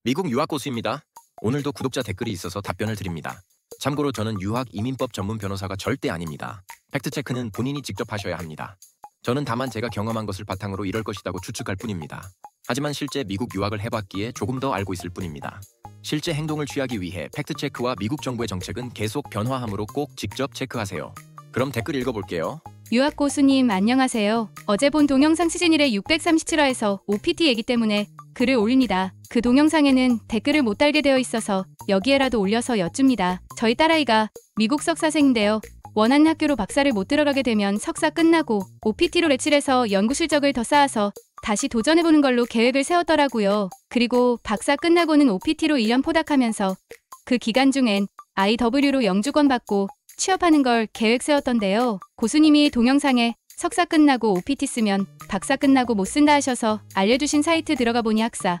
미국 유학 고수입니다. 오늘도 구독자 댓글이 있어서 답변을 드립니다. 참고로 저는 유학 이민법 전문 변호사가 절대 아닙니다. 팩트체크는 본인이 직접 하셔야 합니다. 저는 다만 제가 경험한 것을 바탕으로 이럴 것이라고 추측할 뿐입니다. 하지만 실제 미국 유학을 해봤기에 조금 더 알고 있을 뿐입니다. 실제 행동을 취하기 위해 팩트체크와 미국 정부의 정책은 계속 변화하므로 꼭 직접 체크하세요. 그럼 댓글 읽어볼게요. 유학 고수님 안녕하세요. 어제 본 동영상 시즌 1의 637화에서 OPT 얘기 때문에 글을 올립니다. 그 동영상에는 댓글을 못 달게 되어 있어서 여기에라도 올려서 여쭙니다. 저희 딸아이가 미국 석사생인데요. 원하는 학교로 박사를 못 들어가게 되면 석사 끝나고 OPT로 레칠해서 연구 실적을 더 쌓아서 다시 도전해보는 걸로 계획을 세웠더라고요. 그리고 박사 끝나고는 OPT로 1년 포닥하면서 그 기간 중엔 IW로 영주권 받고 취업하는 걸 계획 세웠던데요. 고수님이 동영상에 석사 끝나고 OPT 쓰면 박사 끝나고 못 쓴다 하셔서 알려주신 사이트 들어가 보니 학사,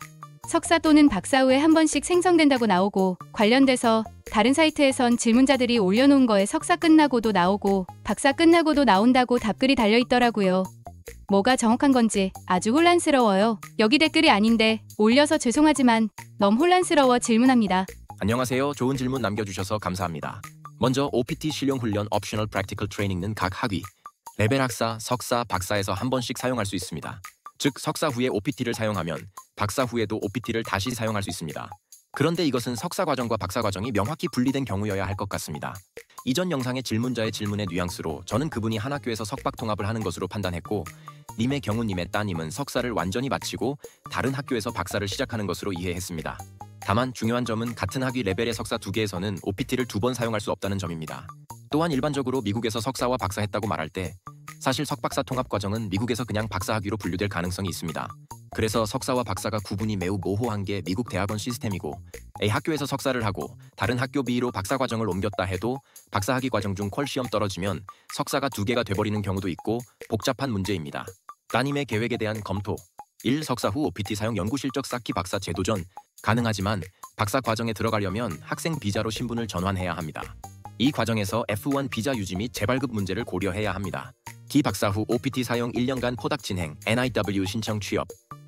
석사 또는 박사 후에 한 번씩 생성된다고 나오고, 관련돼서 다른 사이트에선 질문자들이 올려놓은 거에 석사 끝나고도 나오고 박사 끝나고도 나온다고 답글이 달려있더라고요. 뭐가 정확한 건지 아주 혼란스러워요. 여기 댓글이 아닌데 올려서 죄송하지만 너무 혼란스러워 질문합니다. 안녕하세요. 좋은 질문 남겨주셔서 감사합니다. 먼저 OPT 실용훈련 옵셔널 프랙티컬 트레이닝은 각 학위, 레벨 학사, 석사, 박사에서 한 번씩 사용할 수 있습니다. 즉 석사 후에 OPT를 사용하면 박사 후에도 OPT를 다시 사용할 수 있습니다. 그런데 이것은 석사 과정과 박사 과정이 명확히 분리된 경우여야 할 것 같습니다. 이전 영상의 질문자의 질문의 뉘앙스로 저는 그분이 한 학교에서 석박 통합을 하는 것으로 판단했고, 님의 경우 님의 따님은 석사를 완전히 마치고 다른 학교에서 박사를 시작하는 것으로 이해했습니다. 다만 중요한 점은 같은 학위 레벨의 석사 2개에서는 OPT를 2번 사용할 수 없다는 점입니다. 또한 일반적으로 미국에서 석사와 박사 했다고 말할 때 사실 석박사 통합 과정은 미국에서 그냥 박사 학위로 분류될 가능성이 있습니다. 그래서 석사와 박사가 구분이 매우 모호한 게 미국 대학원 시스템이고, A 학교에서 석사를 하고 다른 학교 B로 박사 과정을 옮겼다 해도 박사 학위 과정 중 퀄 시험 떨어지면 석사가 2개가 돼버리는 경우도 있고 복잡한 문제입니다. 따님의 계획에 대한 검토 1. 석사 후 OPT 사용 연구 실적 쌓기 박사 제도전 가능하지만 박사 과정에 들어가려면 학생 비자로 신분을 전환해야 합니다. 이 과정에서 F1 비자 유지 및 재발급 문제를 고려해야 합니다. 박사 후 OPT 사용 1년간 포닥 진행 NIW 신청 취업.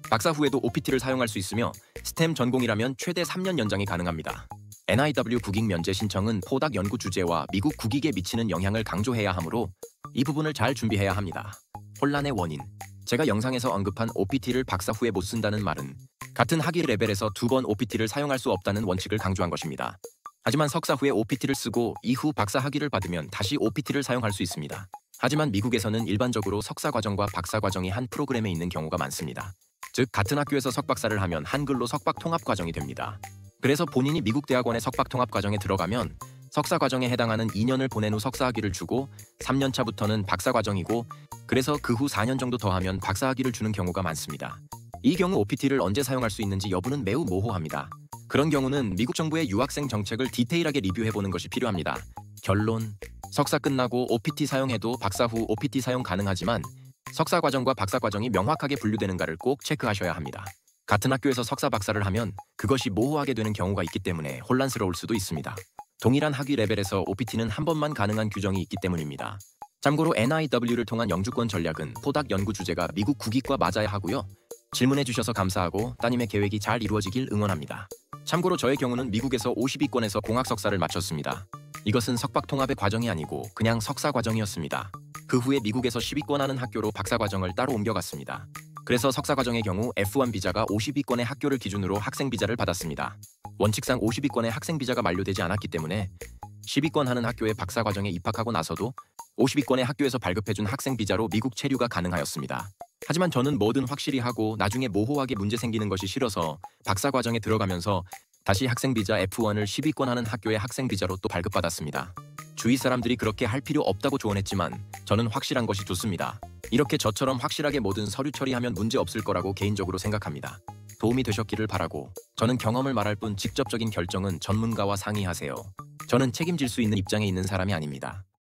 박사 후에도 OPT를 사용할 수 있으며 스템 전공이라면 최대 3년 연장이 가능합니다. NIW 국익 면제 신청은 포닥 연구 주제와 미국 국익에 미치는 영향을 강조해야 하므로 이 부분을 잘 준비해야 합니다. 혼란의 원인. 제가 영상에서 언급한 OPT를 박사 후에 못 쓴다는 말은 같은 학위 레벨에서 2번 OPT를 사용할 수 없다는 원칙을 강조한 것입니다. 하지만 석사 후에 OPT를 쓰고 이후 박사 학위를 받으면 다시 OPT를 사용할 수 있습니다. 하지만 미국에서는 일반적으로 석사 과정과 박사 과정이 한 프로그램에 있는 경우가 많습니다. 즉 같은 학교에서 석박사를 하면 한글로 석박 통합 과정이 됩니다. 그래서 본인이 미국 대학원의 석박 통합 과정에 들어가면 석사 과정에 해당하는 2년을 보낸 후 석사 학위를 주고 3년 차부터는 박사 과정이고, 그래서 그 후 4년 정도 더 하면 박사 학위를 주는 경우가 많습니다. 이 경우 OPT를 언제 사용할 수 있는지 여부는 매우 모호합니다. 그런 경우는 미국 정부의 유학생 정책을 디테일하게 리뷰해보는 것이 필요합니다. 결론. 석사 끝나고 OPT 사용해도 박사 후 OPT 사용 가능하지만 석사 과정과 박사 과정이 명확하게 분류되는가를 꼭 체크하셔야 합니다. 같은 학교에서 석사 박사를 하면 그것이 모호하게 되는 경우가 있기 때문에 혼란스러울 수도 있습니다. 동일한 학위 레벨에서 OPT는 한 번만 가능한 규정이 있기 때문입니다. 참고로 NIW를 통한 영주권 전략은 포닥 연구 주제가 미국 국익과 맞아야 하고요. 질문해주셔서 감사하고 따님의 계획이 잘 이루어지길 응원합니다. 참고로 저의 경우는 미국에서 50위권에서 공학 석사를 마쳤습니다. 이것은 석박 통합의 과정이 아니고 그냥 석사 과정이었습니다. 그 후에 미국에서 10위권 하는 학교로 박사 과정을 따로 옮겨갔습니다. 그래서 석사 과정의 경우 F1 비자가 50위권의 학교를 기준으로 학생 비자를 받았습니다. 원칙상 50위권의 학생 비자가 만료되지 않았기 때문에 10위권 하는 학교의 박사 과정에 입학하고 나서도 50위권의 학교에서 발급해준 학생 비자로 미국 체류가 가능하였습니다. 하지만 저는 뭐든 확실히 하고 나중에 모호하게 문제 생기는 것이 싫어서 박사 과정에 들어가면서 다시 학생 비자 F1을 10위권 하는 학교의 학생 비자로 또 발급받았습니다. 주위 사람들이 그렇게 할 필요 없다고 조언했지만 저는 확실한 것이 좋습니다. 이렇게 저처럼 확실하게 모든 서류 처리하면 문제 없을 거라고 개인적으로 생각합니다. 도움이 되셨기를 바라고, 저는 경험을 말할 뿐 직접적인 결정은 전문가와 상의하세요. 저는 책임질 수 있는 입장에 있는 사람이 아닙니다.